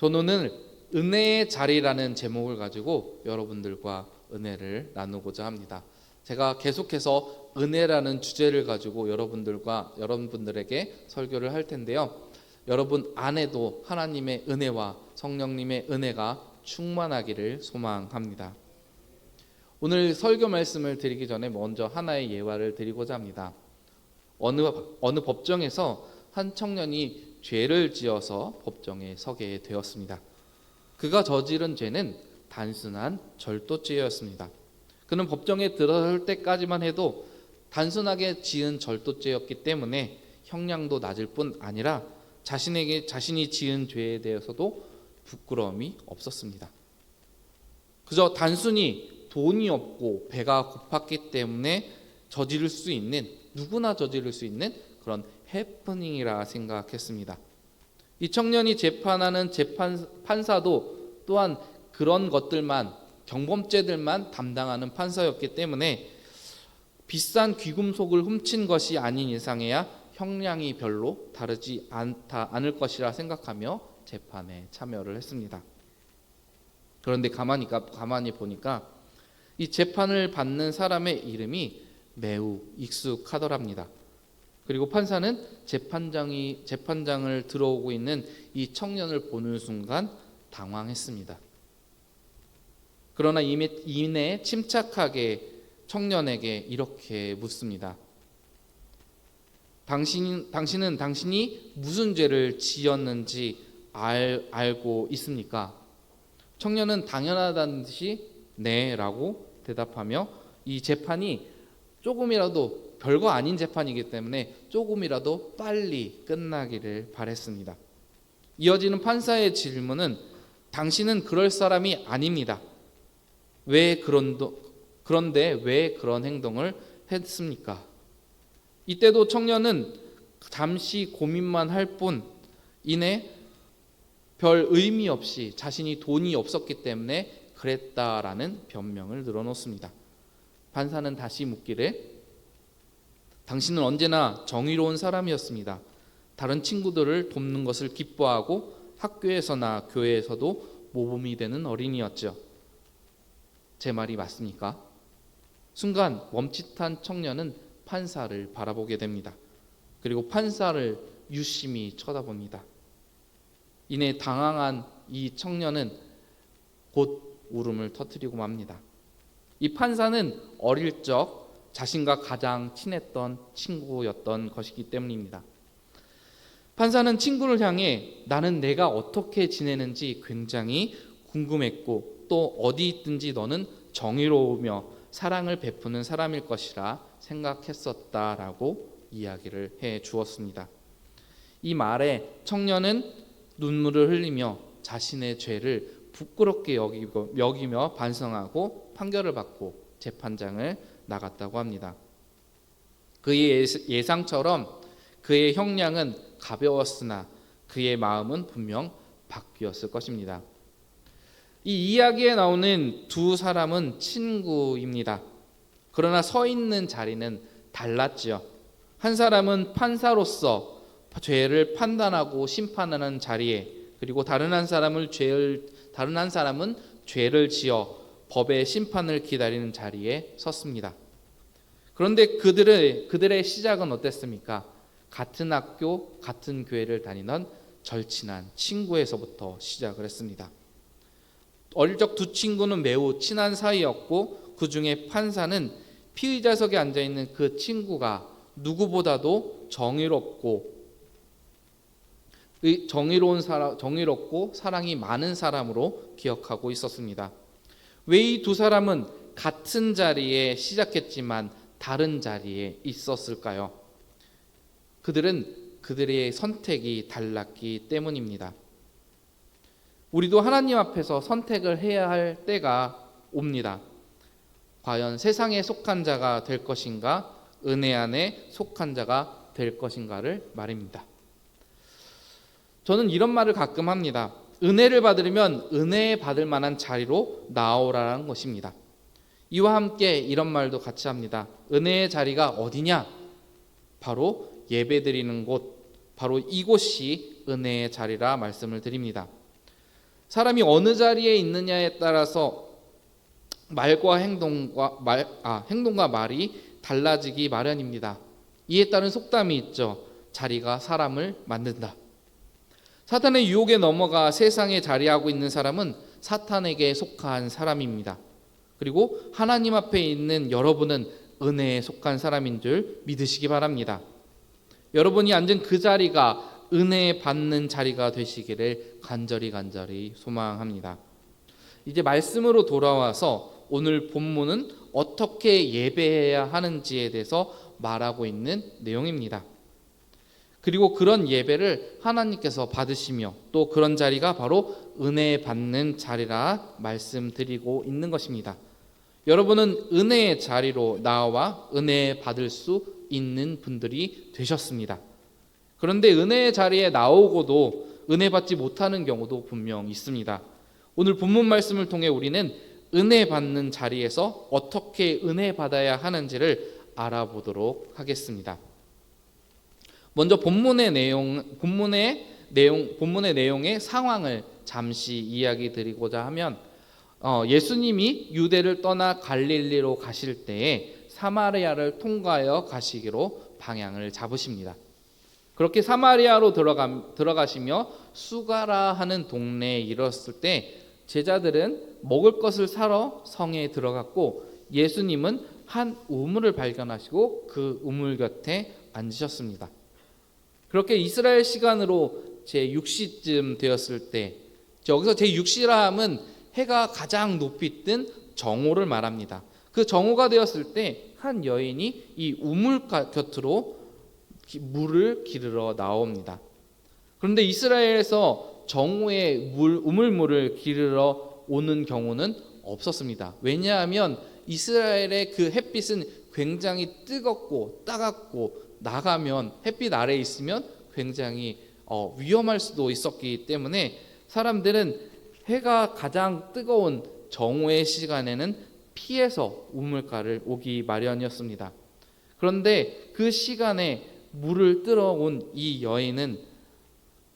저는 오늘 은혜의 자리라는 제목을 가지고 여러분들과 은혜를 나누고자 합니다. 제가 계속해서 은혜라는 주제를 가지고 여러분들에게 설교를 할 텐데요. 여러분 안에도 하나님의 은혜와 성령님의 은혜가 충만하기를 소망합니다. 오늘 설교 말씀을 드리기 전에 먼저 하나의 예화를 드리고자 합니다. 어느 법정에서 한 청년이 죄를 지어서 법정에 서게 되었습니다. 그가 저지른 죄는 단순한 절도죄였습니다. 그는 법정에 들어설 때까지만 해도 단순하게 지은 절도죄였기 때문에 형량도 낮을 뿐 아니라 자신이 지은 죄에 대해서도 부끄러움이 없었습니다. 그저 단순히 돈이 없고 배가 고팠기 때문에 누구나 저지를 수 있는 그런 해프닝이라 생각했습니다. 이 청년이 재판하는 판사도 또한 그런 것들만, 경범죄들만 담당하는 판사였기 때문에 비싼 귀금속을 훔친 것이 아닌 이상해야 형량이 별로 다르지 않을 것이라 생각하며 재판에 참여를 했습니다. 그런데 가만히 보니까 이 재판을 받는 사람의 이름이 매우 익숙하더랍니다. 그리고 판사는 재판장을 들어오고 있는 이 청년을 보는 순간 당황했습니다. 그러나 이내 침착하게 청년에게 이렇게 묻습니다. 당신이 무슨 죄를 지었는지 알고 있습니까? 청년은 당연하다는 듯이 네 라고 대답하며 이 재판이 조금이라도 별거 아닌 재판이기 때문에 조금이라도 빨리 끝나기를 바랬습니다. 이어지는 판사의 질문은 당신은 그럴 사람이 아닙니다. 그런데 왜 그런 행동을 했습니까? 이때도 청년은 잠시 고민만 할 뿐 이내 별 의미 없이 자신이 돈이 없었기 때문에 그랬다라는 변명을 늘어놓습니다. 판사는 다시 묻기를 당신은 언제나 정의로운 사람이었습니다. 다른 친구들을 돕는 것을 기뻐하고 학교에서나 교회에서도 모범이 되는 어린이였죠. 제 말이 맞습니까? 순간 멈칫한 청년은 판사를 바라보게 됩니다. 그리고 판사를 유심히 쳐다봅니다. 이내 당황한 이 청년은 곧 울음을 터뜨리고 맙니다. 이 판사는 어릴 적 자신과 가장 친했던 친구였던 것이기 때문입니다. 판사는 친구를 향해 나는 내가 어떻게 지내는지 굉장히 궁금했고 또 어디 있든지 너는 정의로우며 사랑을 베푸는 사람일 것이라 생각했었다라고 이야기를 해 주었습니다. 이 말에 청년은 눈물을 흘리며 자신의 죄를 부끄럽게 여기며 반성하고 판결을 받고 재판장을 나갔다고 합니다. 그의 예상처럼 그의 형량은 가벼웠으나 그의 마음은 분명 바뀌었을 것입니다. 이 이야기에 나오는 두 사람은 친구입니다. 그러나 서 있는 자리는 달랐지요. 한 사람은 판사로서 죄를 판단하고 심판하는 자리에, 그리고 다른 한 사람은 죄를 지어 법의 심판을 기다리는 자리에 섰습니다. 그런데 그들의 시작은 어땠습니까? 같은 학교, 같은 교회를 다니던 절친한 친구에서부터 시작을 했습니다. 어릴 적 두 친구는 매우 친한 사이였고 그 중에 판사는 피의자석에 앉아있는 그 친구가 누구보다도 정의롭고 사랑이 많은 사람으로 기억하고 있었습니다. 왜 이 두 사람은 같은 자리에 시작했지만 다른 자리에 있었을까요? 그들의 선택이 달랐기 때문입니다. 우리도 하나님 앞에서 선택을 해야 할 때가 옵니다. 과연 세상에 속한 자가 될 것인가, 은혜 안에 속한 자가 될 것인가를 말입니다. 저는 이런 말을 가끔 합니다. 은혜를 받으려면 은혜 받을 만한 자리로 나오라는 것입니다. 이와 함께 이런 말도 같이 합니다. 은혜의 자리가 어디냐? 바로 예배드리는 곳, 바로 이곳이 은혜의 자리라 말씀을 드립니다. 사람이 어느 자리에 있느냐에 따라서 행동과 말이 달라지기 마련입니다. 이에 따른 속담이 있죠. 자리가 사람을 만든다. 사탄의 유혹에 넘어가 세상에 자리하고 있는 사람은 사탄에게 속한 사람입니다. 그리고 하나님 앞에 있는 여러분은 은혜에 속한 사람인 줄 믿으시기 바랍니다. 여러분이 앉은 그 자리가 은혜 받는 자리가 되시기를 간절히 소망합니다. 이제 말씀으로 돌아와서 오늘 본문은 어떻게 예배해야 하는지에 대해서 말하고 있는 내용입니다. 그리고 그런 예배를 하나님께서 받으시며 또 그런 자리가 바로 은혜 받는 자리라 말씀드리고 있는 것입니다. 여러분은 은혜의 자리로 나와 은혜 받을 수 있는 분들이 되셨습니다. 그런데 은혜의 자리에 나오고도 은혜 받지 못하는 경우도 분명 있습니다. 오늘 본문 말씀을 통해 우리는 은혜 받는 자리에서 어떻게 은혜 받아야 하는지를 알아보도록 하겠습니다. 먼저 본문의 내용의 상황을 잠시 이야기 드리고자 하면 예수님이 유대를 떠나 갈릴리로 가실 때에 사마리아를 통과하여 가시기로 방향을 잡으십니다. 그렇게 사마리아로 들어가시며 수가라 하는 동네에 이르렀을 때 제자들은 먹을 것을 사러 성에 들어갔고 예수님은 한 우물을 발견하시고 그 우물 곁에 앉으셨습니다. 그렇게 이스라엘 시간으로 제6시쯤 되었을 때, 여기서 제6시라 함은 해가 가장 높이 뜬 정오를 말합니다. 그 정오가 되었을 때 한 여인이 이 우물 곁으로 물을 기르러 나옵니다. 그런데 이스라엘에서 정오에 우물물을 기르러 오는 경우는 없었습니다. 왜냐하면 이스라엘의 그 햇빛은 굉장히 뜨겁고 따갑고 나가면 햇빛 아래에 있으면 굉장히 위험할 수도 있었기 때문에 사람들은 해가 가장 뜨거운 정오의 시간에는 피해서 우물가를 오기 마련이었습니다. 그런데 그 시간에 물을 뜨러 온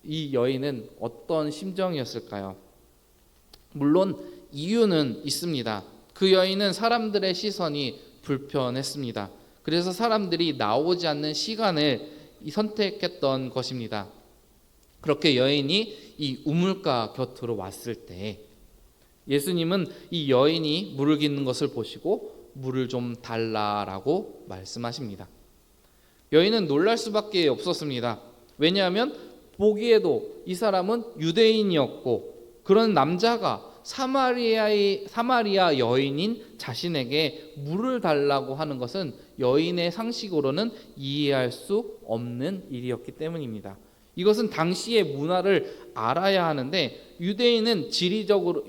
이 여인은 어떤 심정이었을까요? 물론 이유는 있습니다. 그 여인은 사람들의 시선이 불편했습니다. 그래서 사람들이 나오지 않는 시간을 선택했던 것입니다. 그렇게 여인이 이 우물가 곁으로 왔을 때 예수님은 이 여인이 물을 기는 것을 보시고 물을 좀 달라라고 말씀하십니다. 여인은 놀랄 수밖에 없었습니다. 왜냐하면 보기에도 이 사람은 유대인이었고 그런 남자가 사마리아 여인인 자신에게 물을 달라고 하는 것은 여인의 상식으로는 이해할 수 없는 일이었기 때문입니다. 이것은 당시의 문화를 알아야 하는데 유대인들은 지리적으로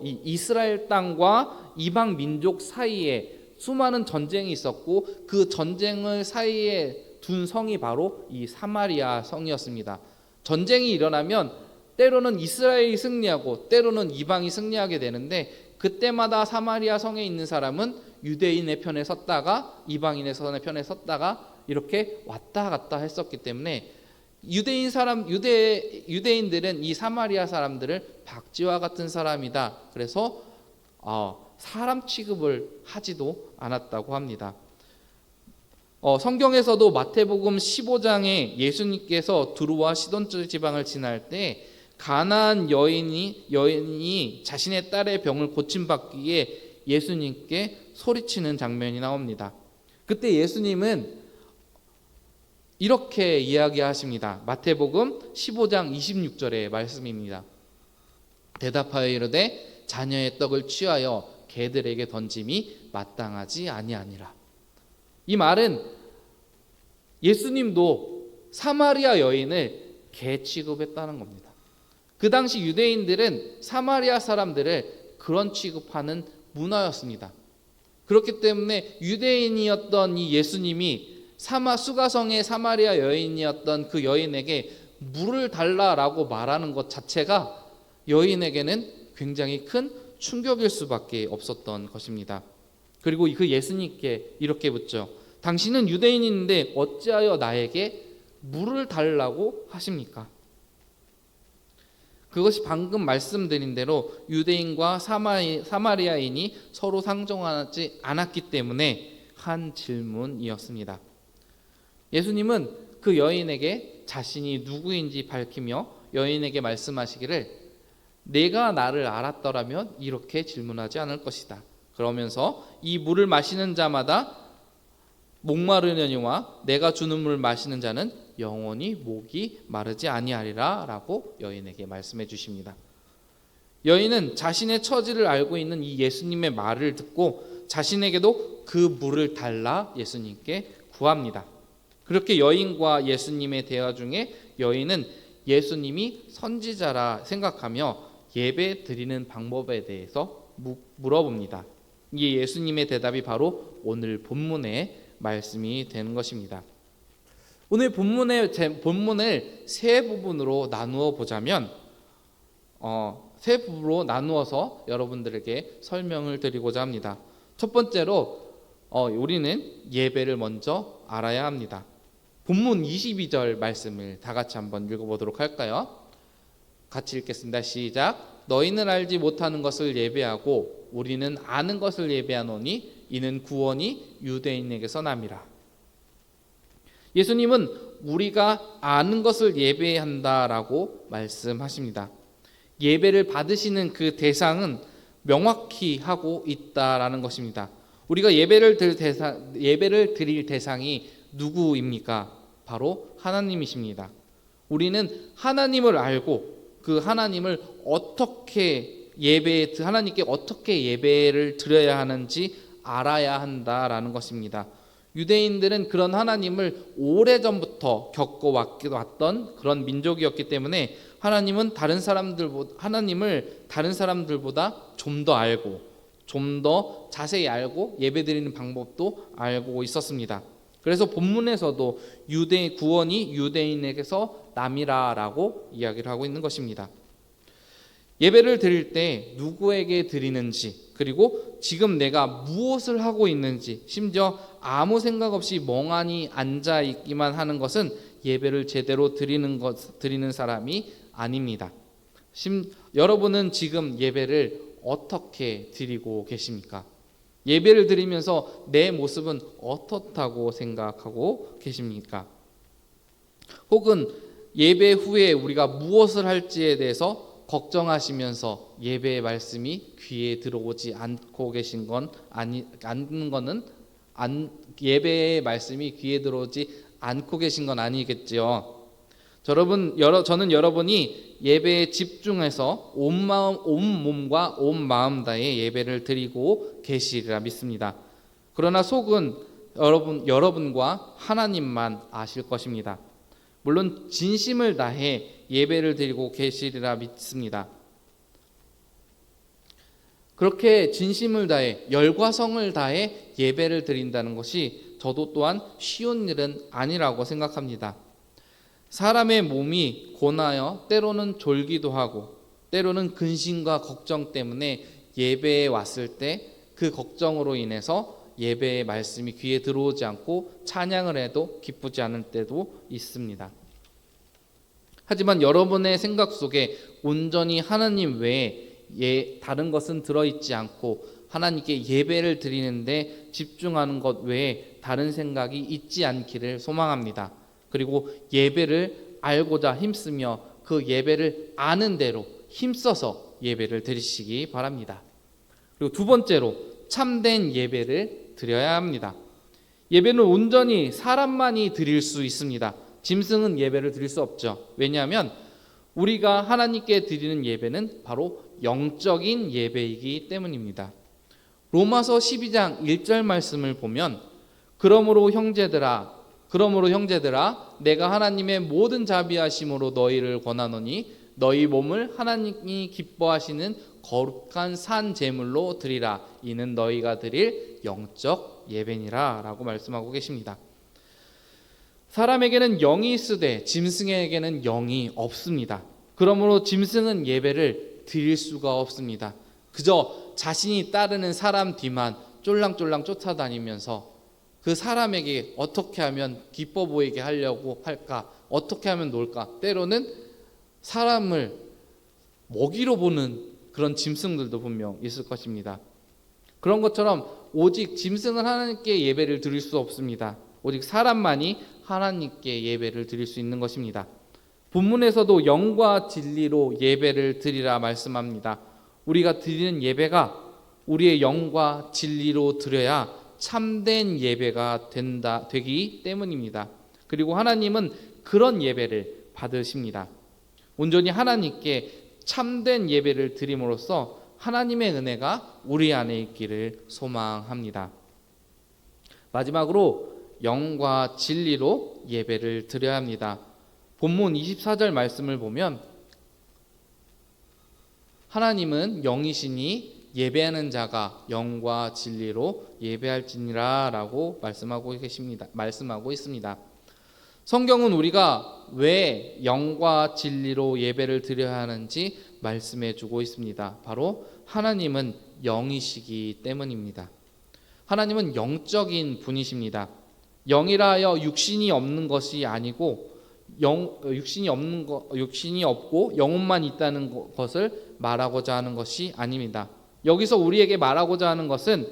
이 이스라엘 땅과 이방 민족 사이에 수많은 전쟁이 있었고 그 전쟁을 사이에 둔 성이 바로 이 사마리아 성이었습니다. 전쟁이 일어나면 때로는 이스라엘이 승리하고 때로는 이방이 승리하게 되는데 그때마다 사마리아 성에 있는 사람은 유대인의 편에 섰다가 이방인의 편에 섰다가 이렇게 왔다 갔다 했었기 때문에 유대인들은 이 사마리아 사람들을 박쥐와 같은 사람이다. 그래서 사람 취급을 하지도 않았다고 합니다. 성경에서도 마태복음 15장에 예수님께서 두루와 시돈 지방을 지날 때 가나안 여인이 자신의 딸의 병을 고침받기 위해 예수님께 소리치는 장면이 나옵니다. 그때 예수님은 이렇게 이야기하십니다. 마태복음 15장 26절의 말씀입니다. 대답하여 이르되 자녀의 떡을 취하여 개들에게 던짐이 마땅하지 아니하니라. 이 말은 예수님도 사마리아 여인을 개 취급했다는 겁니다. 그 당시 유대인들은 사마리아 사람들을 그런 취급하는 문화였습니다. 그렇기 때문에 유대인이었던 이 예수님이 수가성의 사마리아 여인이었던 그 여인에게 물을 달라라고 말하는 것 자체가 여인에게는 굉장히 큰 충격일 수밖에 없었던 것입니다. 그리고 그 예수님께 이렇게 묻죠. 당신은 유대인인데 어찌하여 나에게 물을 달라고 하십니까? 그것이 방금 말씀드린 대로 유대인과 사마리아인이 서로 상종하지 않았기 때문에 한 질문이었습니다. 예수님은 그 여인에게 자신이 누구인지 밝히며 여인에게 말씀하시기를 내가 나를 알았더라면 이렇게 질문하지 않을 것이다. 그러면서 이 물을 마시는 자마다 목마르려니와 내가 주는 물을 마시는 자는 영원히 목이 마르지 아니하리라 라고 여인에게 말씀해 주십니다. 여인은 자신의 처지를 알고 있는 이 예수님의 말을 듣고 자신에게도 그 물을 달라 예수님께 구합니다. 그렇게 여인과 예수님의 대화 중에 여인은 예수님이 선지자라 생각하며 예배 드리는 방법에 대해서 물어봅니다. 이 예수님의 대답이 바로 오늘 본문의 말씀이 되는 것입니다. 오늘 본문을 세 부분으로 나누어 보자면 세 부분으로 나누어서 여러분들에게 설명을 드리고자 합니다. 첫 번째로 우리는 예배를 먼저 알아야 합니다. 본문 22절 말씀을 다 같이 한번 읽어보도록 할까요? 같이 읽겠습니다. 시작. 너희는 알지 못하는 것을 예배하고 우리는 아는 것을 예배하노니 이는 구원이 유대인에게서 남이라. 예수님은 우리가 아는 것을 예배해야 한다라고 말씀하십니다. 예배를 받으시는 그 대상은 명확히 하고 있다라는 것입니다. 우리가 예배를 드릴 대상이 누구입니까? 바로 하나님이십니다. 우리는 하나님을 알고 그 하나님을 하나님께 어떻게 예배를 드려야 하는지 알아야 한다라는 것입니다. 유대인들은 그런 하나님을 오래전부터 겪어왔던 그런 민족이었기 때문에 하나님을 다른 사람들보다 좀 더 알고 좀 더 자세히 알고 예배드리는 방법도 알고 있었습니다. 그래서 본문에서도 구원이 유대인에게서 남이라라고 이야기를 하고 있는 것입니다. 예배를 드릴 때 누구에게 드리는지, 그리고 지금 내가 무엇을 하고 있는지, 심지어 아무 생각 없이 멍하니 앉아 있기만 하는 것은 예배를 제대로 드리는 사람이 아닙니다. 여러분은 지금 예배를 어떻게 드리고 계십니까? 예배를 드리면서 내 모습은 어떻다고 생각하고 계십니까? 혹은 예배 후에 우리가 무엇을 할지에 대해서 걱정하시면서 예배의 말씀이 귀에 들어오지 않고 계신 예배의 말씀이 귀에 들어오지 않고 계신 건 아니겠지요. 저는 여러분이 예배에 집중해서 온 몸과 온 마음 다해 예배를 드리고 계시리라 믿습니다. 그러나 속은 여러분과 하나님만 아실 것입니다. 물론 진심을 다해 예배를 드리고 계시리라 믿습니다. 그렇게 진심을 다해 열과성을 다해 예배를 드린다는 것이 저도 또한 쉬운 일은 아니라고 생각합니다. 사람의 몸이 고나여 때로는 졸기도 하고 때로는 근심과 걱정 때문에 예배에 왔을 때 그 걱정으로 인해서 예배의 말씀이 귀에 들어오지 않고 찬양을 해도 기쁘지 않을 때도 있습니다. 하지만 여러분의 생각 속에 온전히 하나님 외에 다른 것은 들어있지 않고 하나님께 예배를 드리는데 집중하는 것 외에 다른 생각이 있지 않기를 소망합니다. 그리고 예배를 알고자 힘쓰며 그 예배를 아는 대로 힘써서 예배를 드리시기 바랍니다. 그리고 두 번째로 참된 예배를 드려야 합니다. 예배는 온전히 사람만이 드릴 수 있습니다. 짐승은 예배를 드릴 수 없죠. 왜냐하면 우리가 하나님께 드리는 예배는 바로 영적인 예배이기 때문입니다. 로마서 12장 1절 말씀을 보면 그러므로 형제들아 내가 하나님의 모든 자비하심으로 너희를 권하노니 너희 몸을 하나님이 기뻐하시는 거룩한 산 제물로 드리라. 이는 너희가 드릴 영적 예배니라 라고 말씀하고 계십니다. 사람에게는 영이 있으되 짐승에게는 영이 없습니다. 그러므로 짐승은 예배를 드릴 수가 없습니다. 그저 자신이 따르는 사람 뒤만 쫄랑쫄랑 쫓아다니면서 그 사람에게 어떻게 하면 기뻐 보이게 하려고 할까? 어떻게 하면 놀까? 때로는 사람을 먹이로 보는 그런 짐승들도 분명 있을 것입니다. 그런 것처럼 오직 짐승은 하나님께 예배를 드릴 수 없습니다. 오직 사람만이 하나님께 예배를 드릴 수 있는 것입니다. 본문에서도 영과 진리로 예배를 드리라 말씀합니다. 우리가 드리는 예배가 우리의 영과 진리로 드려야 참된 예배가 되기 때문입니다. 그리고 하나님은 그런 예배를 받으십니다. 온전히 하나님께 참된 예배를 드림으로써 하나님의 은혜가 우리 안에 있기를 소망합니다. 마지막으로 영과 진리로 예배를 드려야 합니다. 본문 24절 말씀을 보면 하나님은 영이시니 예배하는 자가 영과 진리로 예배할지니라 라고 말씀하고 있습니다. 성경은 우리가 왜 영과 진리로 예배를 드려야 하는지 말씀해 주고 있습니다. 바로 하나님은 영이시기 때문입니다. 하나님은 영적인 분이십니다. 영이라 하여 육신이 없는 것이 아니고 육신이 없고 영혼만 있다는 것을 말하고자 하는 것이 아닙니다. 여기서 우리에게 말하고자 하는 것은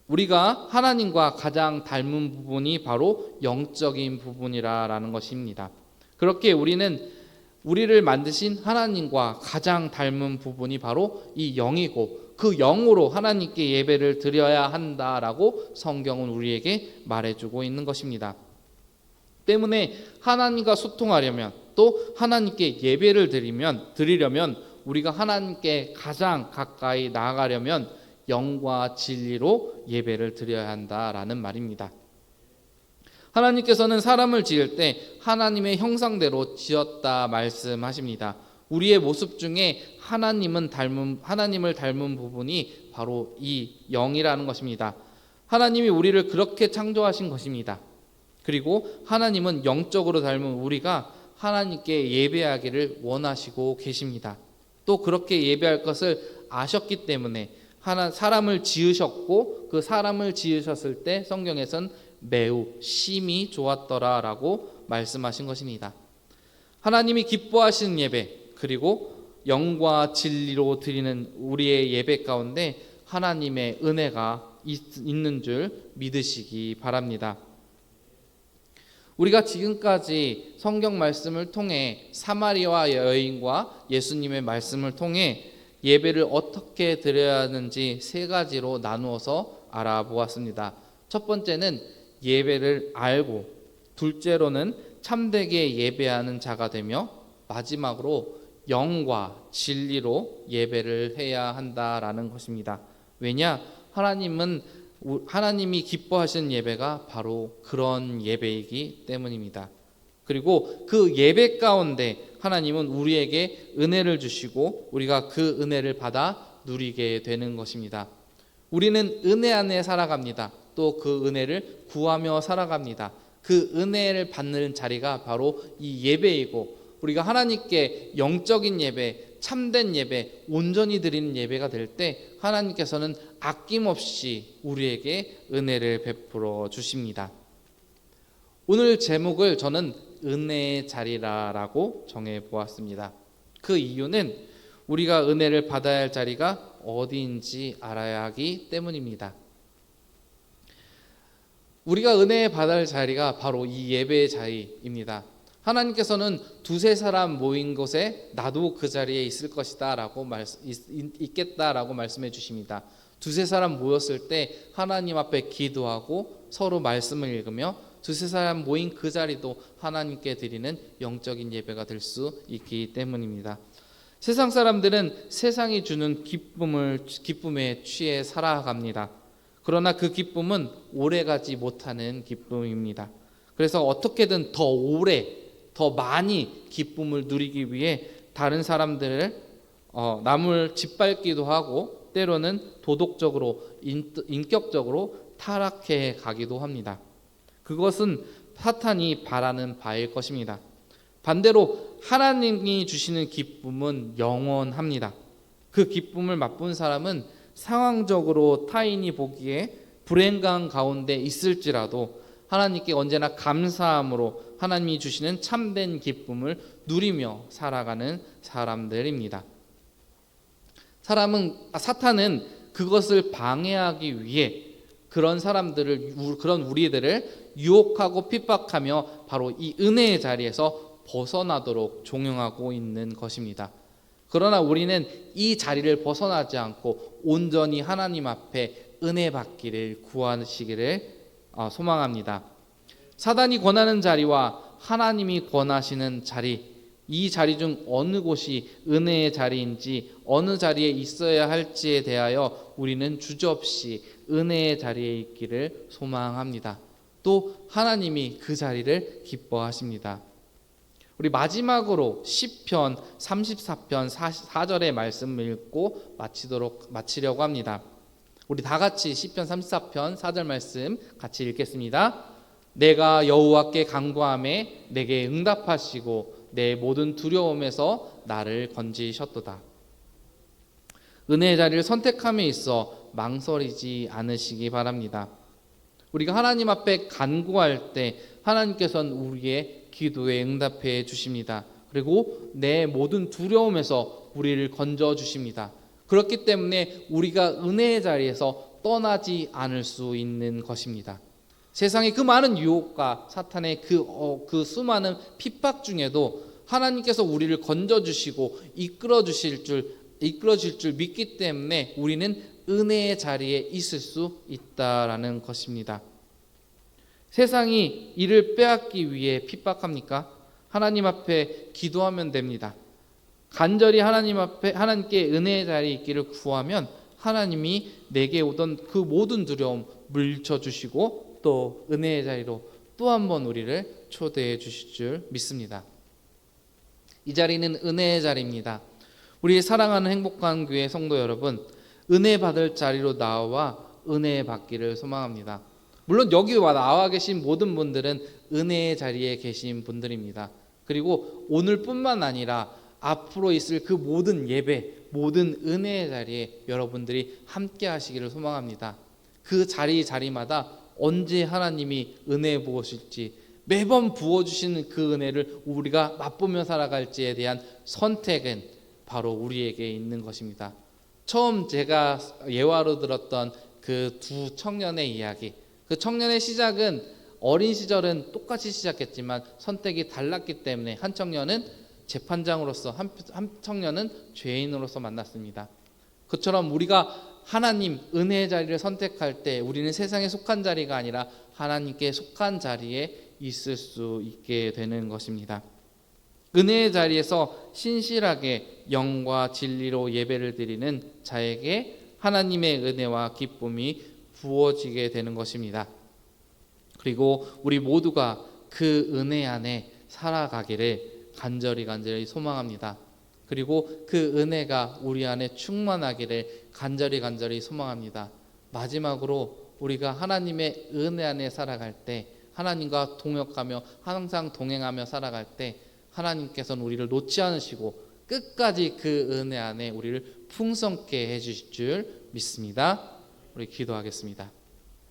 우리가 하나님과 가장 닮은 부분이 바로 영적인 부분이라는 것입니다. 그렇게 우리를 만드신 하나님과 가장 닮은 부분이 바로 이 영이고 그 영으로 하나님께 예배를 드려야 한다라고 성경은 우리에게 말해주고 있는 것입니다. 때문에 하나님과 소통하려면 또 하나님께 예배를 드리려면 우리가 하나님께 가장 가까이 나아가려면 영과 진리로 예배를 드려야 한다라는 말입니다. 하나님께서는 사람을 지을 때 하나님의 형상대로 지었다 말씀하십니다. 우리의 모습 중에 하나님을 닮은 부분이 바로 이 영이라는 것입니다. 하나님이 우리를 그렇게 창조하신 것입니다. 그리고 하나님은 영적으로 닮은 우리가 하나님께 예배하기를 원하시고 계십니다. 또 그렇게 예배할 것을 아셨기 때문에 사람을 지으셨고 그 사람을 지으셨을 때 성경에선 매우 심히 좋았더라라고 말씀하신 것입니다. 하나님이 기뻐하시는 예배 그리고 영과 진리로 드리는 우리의 예배 가운데 하나님의 은혜가 있는 줄 믿으시기 바랍니다. 우리가 지금까지 성경 말씀을 통해 사마리아 여인과 예수님의 말씀을 통해 예배를 어떻게 드려야 하는지 세 가지로 나누어서 알아보았습니다. 첫 번째는 예배를 알고, 둘째로는 참되게 예배하는 자가 되며 마지막으로 영과 진리로 예배를 해야 한다라는 것입니다. 왜냐? 하나님이 기뻐하시는 예배가 바로 그런 예배이기 때문입니다. 그리고 그 예배 가운데 하나님은 우리에게 은혜를 주시고 우리가 그 은혜를 받아 누리게 되는 것입니다. 우리는 은혜 안에 살아갑니다. 또 그 은혜를 구하며 살아갑니다. 그 은혜를 받는 자리가 바로 이 예배이고 우리가 하나님께 영적인 예배, 참된 예배, 온전히 드리는 예배가 될 때 하나님께서는 아낌없이 우리에게 은혜를 베풀어 주십니다. 오늘 제목을 저는 은혜의 자리라고 정해보았습니다. 그 이유는 우리가 은혜를 받아야 할 자리가 어디인지 알아야 하기 때문입니다. 우리가 은혜 받아야 할 자리가 바로 이 예배의 자리입니다. 하나님께서는 두세 사람 모인 곳에 나도 그 자리에 있을 것이다 라고 있겠다라고 말씀해 주십니다. 두세 사람 모였을 때 하나님 앞에 기도하고 서로 말씀을 읽으며 두세 사람 모인 그 자리도 하나님께 드리는 영적인 예배가 될 수 있기 때문입니다. 세상 사람들은 세상이 주는 기쁨에 취해 살아갑니다. 그러나 그 기쁨은 오래가지 못하는 기쁨입니다. 그래서 어떻게든 더 오래, 더 많이 기쁨을 누리기 위해 다른 사람들을 남을 짓밟기도 하고 때로는 도덕적으로, 인격적으로 타락해 가기도 합니다. 그것은 사탄이 바라는 바일 것입니다. 반대로 하나님이 주시는 기쁨은 영원합니다. 그 기쁨을 맛본 사람은 상황적으로 타인이 보기에 불행강 가운데 있을지라도 하나님께 언제나 감사함으로 하나님이 주시는 참된 기쁨을 누리며 살아가는 사람들입니다. 사탄은 그것을 방해하기 위해 그런 우리들을 유혹하고 핍박하며 바로 이 은혜의 자리에서 벗어나도록 종용하고 있는 것입니다. 그러나 우리는 이 자리를 벗어나지 않고 온전히 하나님 앞에 은혜 받기를 구하시기를 소망합니다. 사단이 권하는 자리와 하나님이 권하시는 자리, 이 자리 중 어느 곳이 은혜의 자리인지 어느 자리에 있어야 할지에 대하여 우리는 주저없이 은혜의 자리에 있기를 소망합니다. 또 하나님이 그 자리를 기뻐하십니다. 우리 마지막으로 시편 34편 4절의 말씀을 읽고 마치려고 합니다. 우리 다 같이 시편 34편 4절 말씀 같이 읽겠습니다. 내가 여호와께 간구하매 내게 응답하시고 내 모든 두려움에서 나를 건지셨도다. 은혜의 자리를 선택함에 있어 망설이지 않으시기 바랍니다. 우리가 하나님 앞에 간구할 때 하나님께서는 우리의 기도에 응답해 주십니다. 그리고 내 모든 두려움에서 우리를 건져 주십니다. 그렇기 때문에 우리가 은혜의 자리에서 떠나지 않을 수 있는 것입니다. 세상의 그 많은 유혹과 사탄의 그 수많은 핍박 중에도 하나님께서 우리를 건져 주시고 이끌어 주실 줄 믿기 때문에 우리는 은혜의 자리에 있을 수 있다라는 것입니다. 세상이 이를 빼앗기 위해 핍박합니까? 하나님 앞에 기도하면 됩니다. 간절히 하나님께 은혜의 자리에 있기를 구하면 하나님이 내게 오던 그 모든 두려움 물리쳐 주시고 또 은혜의 자리로 또 한 번 우리를 초대해 주실 줄 믿습니다. 이 자리는 은혜의 자리입니다. 우리 사랑하는 행복한 교회 성도 여러분, 은혜 받을 자리로 나와 은혜 받기를 소망합니다. 물론 여기 나와 계신 모든 분들은 은혜의 자리에 계신 분들입니다. 그리고 오늘뿐만 아니라 앞으로 있을 그 모든 예배, 모든 은혜의 자리에 여러분들이 함께 하시기를 소망합니다. 그 자리마다 언제 하나님이 은혜 부어주실지, 매번 부어주시는 그 은혜를 우리가 맛보며 살아갈지에 대한 선택은 바로 우리에게 있는 것입니다. 처음 제가 예화로 들었던 그 두 청년의 이야기, 그 청년의 시작은 어린 시절은 똑같이 시작했지만 선택이 달랐기 때문에 한 청년은 재판장으로서, 한 청년은 죄인으로서 만났습니다. 그처럼 우리가 하나님 은혜의 자리를 선택할 때 우리는 세상에 속한 자리가 아니라 하나님께 속한 자리에 있을 수 있게 되는 것입니다. 은혜의 자리에서 신실하게 영과 진리로 예배를 드리는 자에게 하나님의 은혜와 기쁨이 부어지게 되는 것입니다. 그리고 우리 모두가 그 은혜 안에 살아가기를 간절히 소망합니다. 그리고 그 은혜가 우리 안에 충만하기를 간절히 소망합니다. 마지막으로 우리가 하나님의 은혜 안에 살아갈 때, 하나님과 동역하며 항상 동행하며 살아갈 때 하나님께서는 우리를 놓지 않으시고 끝까지 그 은혜 안에 우리를 풍성케 해주실 줄 믿습니다. 우리 기도하겠습니다.